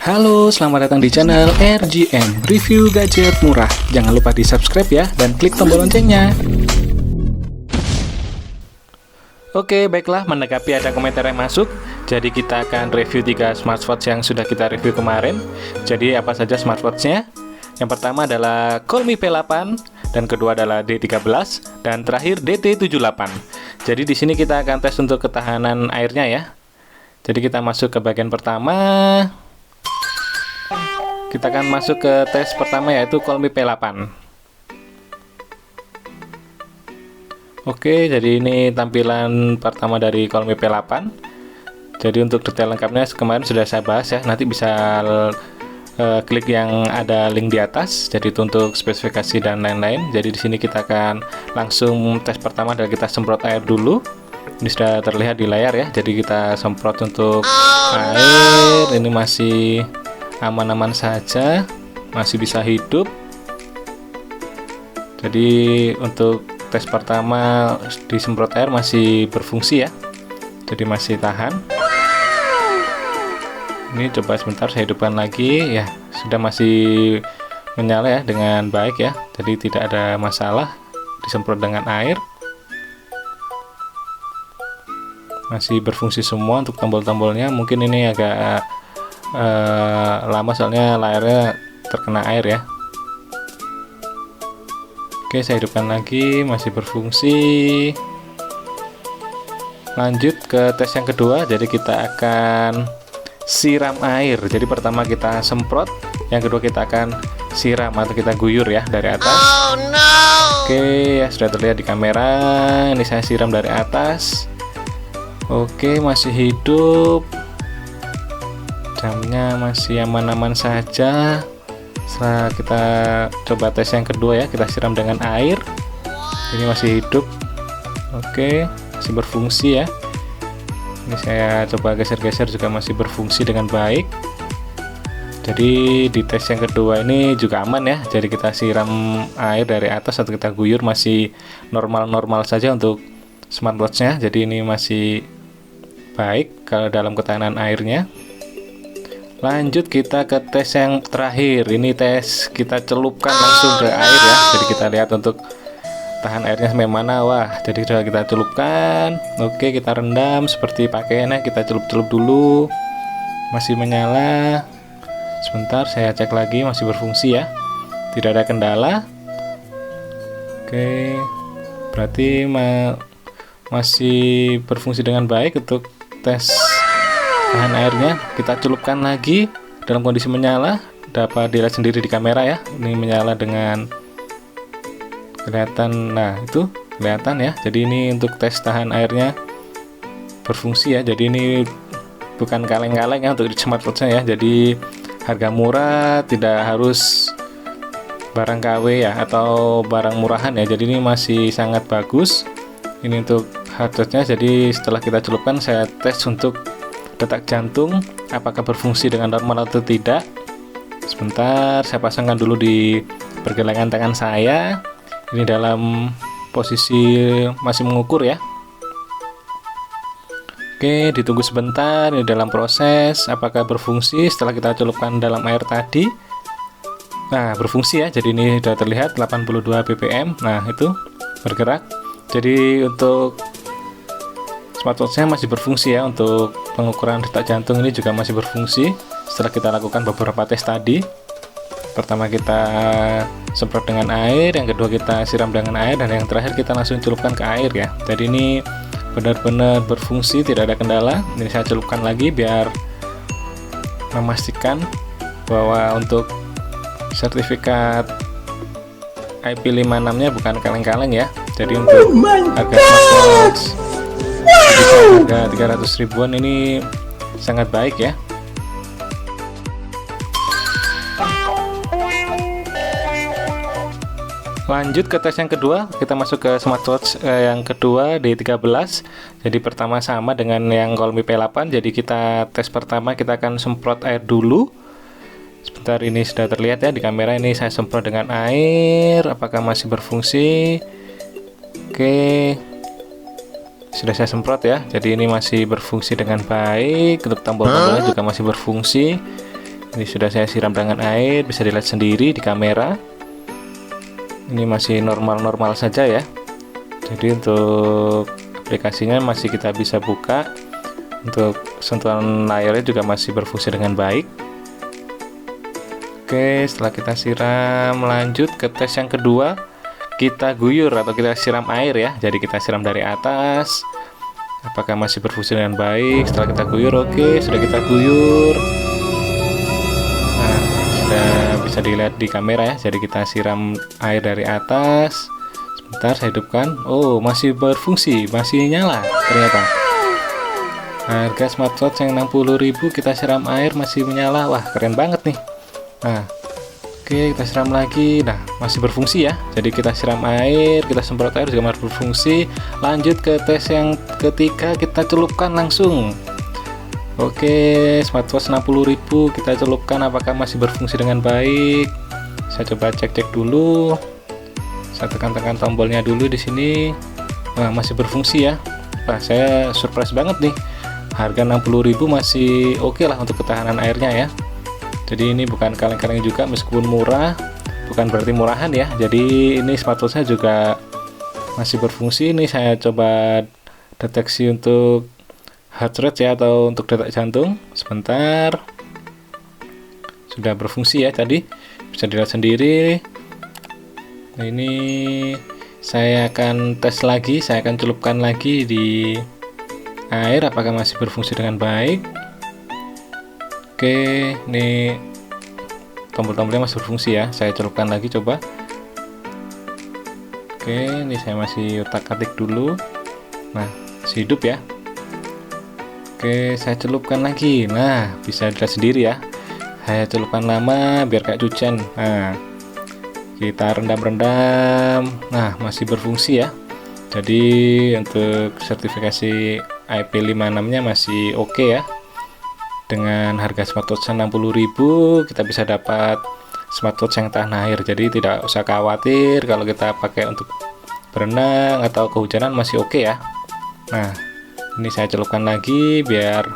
Halo, selamat datang di channel RGM Review Gadget Murah. Jangan lupa di subscribe ya, dan klik tombol loncengnya. Oke, baiklah, menanggapi ada komentar yang masuk. Jadi kita akan review 3 smartwatch yang sudah kita review kemarin. Jadi apa saja smartwatchnya? Yang pertama adalah Xiaomi P8, dan kedua adalah D13, dan terakhir DT78. Jadi di sini kita akan tes untuk ketahanan airnya ya. Jadi kita masuk ke bagian pertama. Kita akan masuk ke tes pertama, yaitu Xiaomi P8. Oke, jadi ini tampilan pertama dari Xiaomi P8. Jadi untuk detail lengkapnya kemarin sudah saya bahas ya. Nanti bisa klik yang ada link di atas. Jadi itu untuk spesifikasi dan lain-lain. Jadi di sini kita akan langsung tes pertama dan kita semprot air dulu. Ini sudah terlihat di layar ya. Jadi kita semprot untuk air. Ini masih aman-aman saja, masih bisa hidup. Jadi untuk tes pertama disemprot air masih berfungsi ya, jadi masih tahan. Ini coba sebentar saya hidupkan lagi ya, sudah masih menyala ya dengan baik ya, jadi tidak ada masalah. Disemprot dengan air masih berfungsi semua. Untuk tombol-tombolnya mungkin ini agak lama soalnya layarnya terkena air ya. Oke, saya hidupkan lagi, masih berfungsi. Lanjut ke tes yang kedua. Jadi kita akan siram air. Jadi pertama kita semprot, yang kedua kita akan siram atau kita guyur ya dari atas. Oh, no. Oke, ya sudah terlihat di kamera. Ini saya siram dari atas. Oke, masih hidup. Jamnya masih aman-aman saja. Setelah kita coba tes yang kedua ya, kita siram dengan air. Ini masih hidup. Oke, masih berfungsi ya. Ini saya coba geser-geser juga masih berfungsi dengan baik. Jadi di tes yang kedua ini juga aman ya. Jadi kita siram air dari atas atau kita guyur masih normal-normal saja untuk smartwatchnya. Jadi ini masih baik kalau dalam ketahanan airnya. Lanjut kita ke tes yang terakhir. Ini tes kita celupkan langsung ke air ya. Jadi kita lihat untuk tahan airnya sampai mana. Wah, jadi sudah kita celupkan. Oke, kita rendam seperti pakaiannya. Kita celup-celup dulu. Masih menyala. Sebentar saya cek lagi, masih berfungsi ya. Tidak ada kendala. Oke, berarti masih berfungsi dengan baik untuk tes tahan airnya. Kita celupkan lagi dalam kondisi menyala, dapat dilihat sendiri di kamera ya. Ini menyala dengan kelihatan, nah itu kelihatan ya. Jadi ini untuk tes tahan airnya berfungsi ya. Jadi ini bukan kaleng-kaleng ya untuk di smartwatchnya ya. Jadi harga murah, tidak harus barang KW ya atau barang murahan ya. Jadi ini masih sangat bagus. Ini untuk hardware-nya. Jadi setelah kita celupkan, saya tes untuk detak jantung apakah berfungsi dengan normal atau tidak. Sebentar saya pasangkan dulu di pergelangan tangan saya. Ini dalam posisi masih mengukur ya. Oke, ditunggu sebentar. Ini dalam proses apakah berfungsi setelah kita celupkan dalam air tadi. Nah, berfungsi ya. Jadi ini sudah terlihat 82 ppm. Nah, itu bergerak. Jadi untuk smartwatchnya masih berfungsi ya. Untuk pengukuran detak jantung ini juga masih berfungsi setelah kita lakukan beberapa tes tadi. Pertama kita semprot dengan air, yang kedua kita siram dengan air, dan yang terakhir kita langsung celupkan ke air ya. Jadi ini benar-benar berfungsi, tidak ada kendala. Ini saya celupkan lagi biar memastikan bahwa untuk sertifikat IP56 nya bukan kaleng-kaleng ya. Jadi untuk harga smartwatch harga 300 ribuan ini sangat baik ya. Lanjut ke tes yang kedua, kita masuk ke smartwatch yang kedua D13. Jadi pertama sama dengan yang Xiaomi P8. Jadi kita tes pertama kita akan semprot air dulu. Sebentar, ini sudah terlihat ya di kamera. Ini saya semprot dengan air, apakah masih berfungsi? Oke, sudah saya semprot ya. Jadi ini masih berfungsi dengan baik. Untuk tombol-tombolnya juga masih berfungsi. Ini sudah saya siram dengan air, bisa dilihat sendiri di kamera. Ini masih normal-normal saja ya. Jadi untuk aplikasinya masih kita bisa buka. Untuk sentuhan layarnya juga masih berfungsi dengan baik. Oke, setelah kita siram, lanjut ke tes yang kedua. Kita guyur atau kita siram air ya. Jadi kita siram dari atas. Apakah masih berfungsi dengan baik? Setelah kita guyur, oke, sudah kita guyur. Nah, sudah bisa dilihat di kamera ya. Jadi kita siram air dari atas. Sebentar, saya hidupkan. Oh, masih berfungsi, masih nyala ternyata. Harga smartwatch yang 60.000 kita siram air masih menyala. Wah, keren banget nih. Nah, oke, kita siram lagi. Nah, masih berfungsi ya. Jadi kita siram air, kita semprot air juga masih berfungsi. Lanjut ke tes yang ketiga, kita celupkan langsung. Oke, smartwatch 60.000 kita celupkan, apakah masih berfungsi dengan baik? Saya coba cek-cek dulu. Saya tekan-tekan tombolnya dulu di sini. Wah, masih berfungsi ya. Wah, saya surprise banget nih. Harga 60.000 masih oke lah untuk ketahanan airnya ya. Jadi ini bukan kaleng-kaleng juga, meskipun murah, bukan berarti murahan ya. Jadi ini smartwatchnya juga masih berfungsi. Ini saya coba deteksi untuk heart rate ya, atau untuk detak jantung. Sebentar, sudah berfungsi ya tadi, bisa dilihat sendiri. Nah, ini saya akan tes lagi, saya akan celupkan lagi di air, apakah masih berfungsi dengan baik. Oke, ini tombol-tombolnya masih berfungsi ya. Saya celupkan lagi coba. Oke, ini saya masih utak-atik dulu. Nah, masih hidup ya. Oke, saya celupkan lagi. Nah, bisa dilihat sendiri ya. Saya celupkan lama biar kayak cucian. Nah, kita rendam-rendam. Nah, masih berfungsi ya. Jadi untuk sertifikasi IP56-nya masih oke ya. Dengan harga smartwatch 60.000 kita bisa dapat smartwatch yang tahan air. Jadi tidak usah khawatir kalau kita pakai untuk berenang atau kehujanan, masih oke ya. Nah, ini saya celupkan lagi biar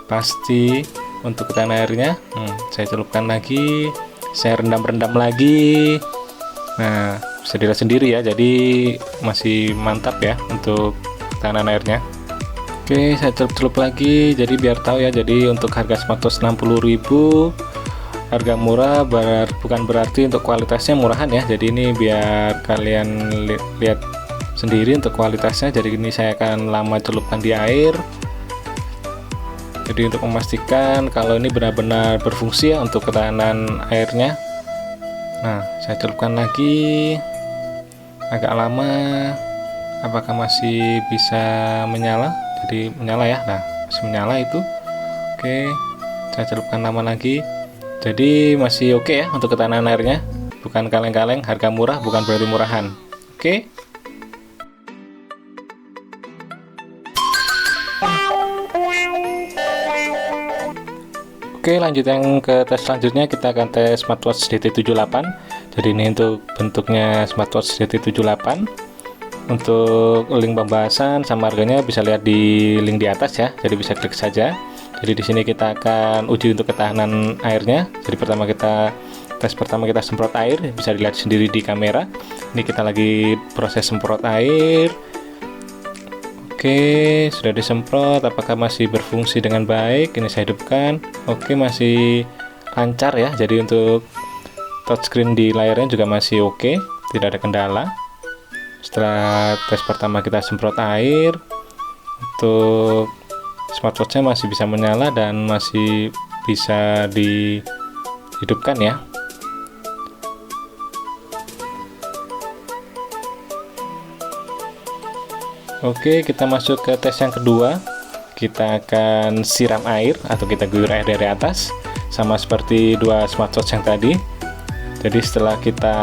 pasti untuk ketahanan airnya. Saya celupkan lagi, saya rendam-rendam lagi. Nah, bisa dilihat sendiri ya, jadi masih mantap ya untuk ketahanan airnya. Oke, saya celup-celup lagi jadi biar tahu ya. Jadi untuk harga smartwatch 60.000 harga murah, bukan berarti untuk kualitasnya murahan ya. Jadi ini biar kalian lihat sendiri untuk kualitasnya. Jadi ini saya akan lama celupkan di air. Jadi untuk memastikan kalau ini benar-benar berfungsi ya untuk ketahanan airnya. Nah, saya celupkan lagi agak lama. Apakah masih bisa menyala? Jadi menyala ya. Nah, masih menyala itu. Oke, saya celupkan lama lagi. Jadi masih oke ya untuk ketahanan airnya. Bukan kaleng-kaleng, harga murah bukan berarti murahan. Oke. Oke, lanjut yang ke tes selanjutnya, kita akan tes smartwatch DT78. Jadi ini untuk bentuknya smartwatch DT78. Untuk link pembahasan sama harganya bisa lihat di link di atas ya. Jadi bisa klik saja. Jadi di sini kita akan uji untuk ketahanan airnya. Jadi tes pertama kita semprot air, bisa dilihat sendiri di kamera. Ini kita lagi proses semprot air. Oke, sudah disemprot, apakah masih berfungsi dengan baik? Ini saya hidupkan. Oke, masih lancar ya. Jadi untuk touchscreen di layarnya juga masih oke, tidak ada kendala. Setelah tes pertama kita semprot air, untuk smartwatchnya masih bisa menyala dan masih bisa dihidupkan ya. Oke, kita masuk ke tes yang kedua. Kita akan siram air atau kita guyur air dari atas, sama seperti dua smartwatch yang tadi. Jadi setelah kita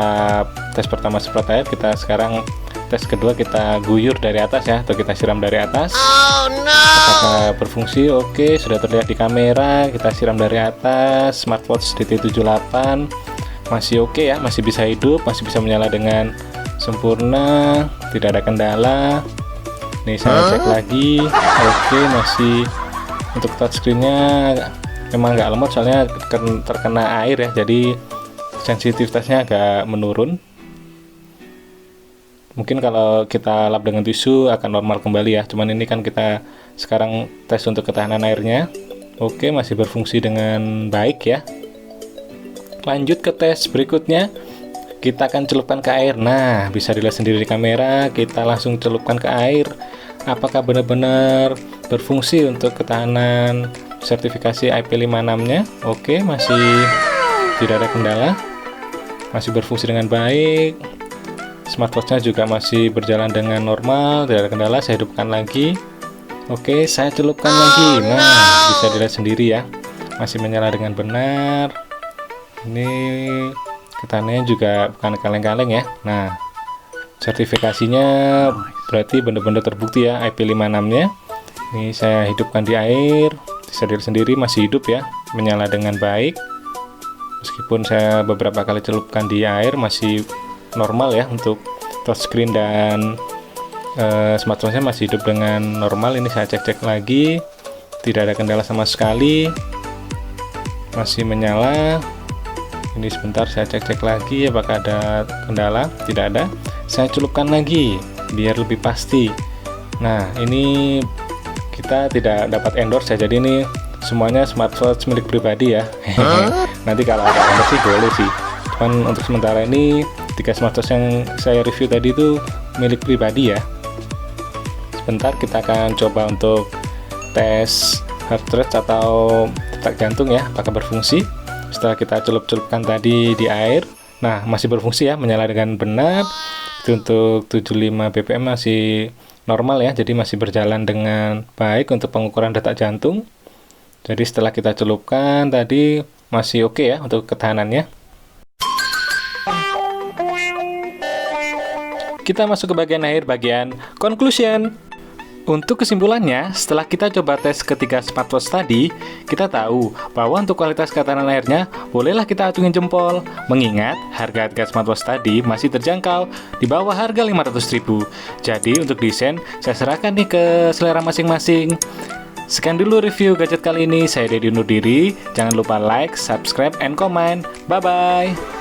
tes pertama semprot air, kita sekarang tes kedua kita guyur dari atas ya, atau kita siram dari atas. Oh no! Apakah berfungsi? Oke, sudah terlihat di kamera. Kita siram dari atas, smartwatch DT78 masih oke ya, masih bisa hidup, masih bisa menyala dengan sempurna, tidak ada kendala. Nih saya cek lagi. Oke, masih untuk touchscreennya memang nggak lemot soalnya terkena air ya, jadi sensitivitasnya agak menurun. Mungkin kalau kita lap dengan tisu akan normal kembali ya, cuman ini kan kita sekarang tes untuk ketahanan airnya. Oke, masih berfungsi dengan baik ya. Lanjut ke tes berikutnya, kita akan celupkan ke air. Nah, bisa dilihat sendiri di kamera, kita langsung celupkan ke air. Apakah benar-benar berfungsi untuk ketahanan sertifikasi IP56 nya? Oke, masih tidak ada kendala, masih berfungsi dengan baik. Smartwatch-nya juga masih berjalan dengan normal, tidak ada kendala. Saya hidupkan lagi. Oke, saya celupkan lagi. Nah, bisa dilihat sendiri ya, masih menyala dengan benar. Ini ketahanannya juga bukan kaleng-kaleng ya. Nah, sertifikasinya berarti benar-benar terbukti ya IP56-nya. Ini saya hidupkan di air, bisa dilihat sendiri masih hidup ya, menyala dengan baik. Meskipun saya beberapa kali celupkan di air, masih normal ya untuk touchscreen dan smartphone-nya masih hidup dengan normal. Ini saya cek-cek lagi, tidak ada kendala sama sekali, masih menyala. Ini sebentar saya cek-cek lagi apakah ada kendala. Tidak ada. Saya celupkan lagi biar lebih pasti. Nah, ini kita tidak dapat endorse ya, jadi ini semuanya smartwatch milik pribadi ya. Nanti kalau ada endorse sih boleh sih, cuman untuk sementara ini 3 smartwatch yang saya review tadi itu milik pribadi ya. Sebentar kita akan coba untuk tes heart rate atau detak jantung ya, apakah berfungsi setelah kita celup-celupkan tadi di air. Nah, masih berfungsi ya, menyala dengan benar. Itu untuk 75 bpm masih normal ya, jadi masih berjalan dengan baik untuk pengukuran detak jantung. Jadi setelah kita celupkan tadi masih oke ya untuk ketahanannya. Kita masuk ke bagian akhir, bagian conclusion. Untuk kesimpulannya, setelah kita coba tes ketiga smartwatch tadi, kita tahu bahwa untuk kualitas ketahanan airnya bolehlah kita acungin jempol, mengingat harga smartwatch tadi masih terjangkau di bawah harga 500.000. Jadi untuk desain saya serahkan nih ke selera masing-masing. Sekian dulu review gadget kali ini. Saya Dedi undur diri. Jangan lupa like, subscribe, and comment. Bye bye.